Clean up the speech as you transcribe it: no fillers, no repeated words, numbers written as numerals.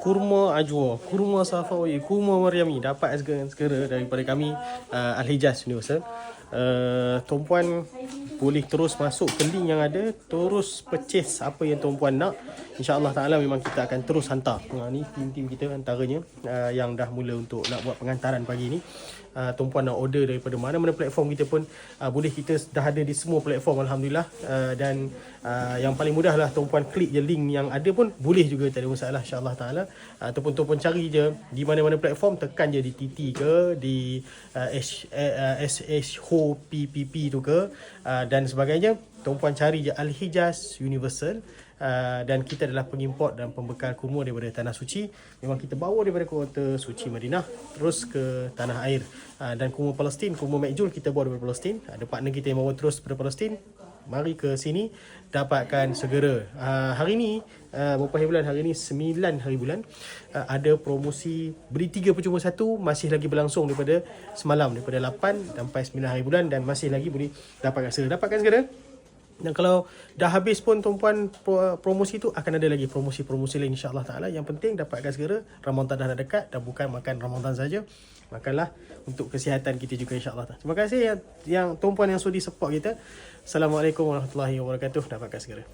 kurma ajwa, kurma safawi, kurma Mariami dapat segera daripada kami Al-Hijaz Universal. Tuan-puan boleh terus masuk ke link yang ada, terus purchase apa yang tuan-puan nak. InsyaAllah ta'ala memang kita akan terus hantar. Ni tim-tim kita antaranya yang dah mula untuk nak buat pengantaran pagi ni. Tuan-puan nak order daripada mana-mana platform kita pun boleh, kita dah ada di semua platform Alhamdulillah. Dan yang paling mudah lah tuan-puan klik je link yang ada pun boleh juga, tak ada masalah insyaAllah ta'ala. Ataupun tuan-puan cari je di mana-mana platform, tekan je di TT ke, di SHOPPP tu ke, dan sebagainya. Tuan-puan cari je Al-Hijaz Universal. Dan kita adalah pengimport dan pembekal kurma daripada Tanah Suci. Memang kita bawa daripada kota suci Madinah terus ke tanah air. Dan kurma Palestin, kurma Mekjul kita bawa daripada Palestin. Ada partner kita yang bawa terus daripada Palestin. Mari ke sini, dapatkan segera. Hari ni, berapa hari bulan? Hari ni 9 hari bulan. Ada promosi beli 3 percuma 1 masih lagi berlangsung daripada semalam, daripada 8 sampai 9 hari bulan, dan masih lagi boleh dapatkan segera. Dapatkan segera. Dan kalau dah habis pun tuan-puan promosi tu, akan ada lagi promosi-promosi lain insyaAllah ta'ala. Yang penting dapatkan segera. Ramadan dah dekat, dan bukan makan Ramadan saja, makanlah untuk kesihatan kita juga insyaAllah. Terima kasih yang tuan-puan yang sudi support kita. Assalamualaikum warahmatullahi wabarakatuh. Dapatkan segera.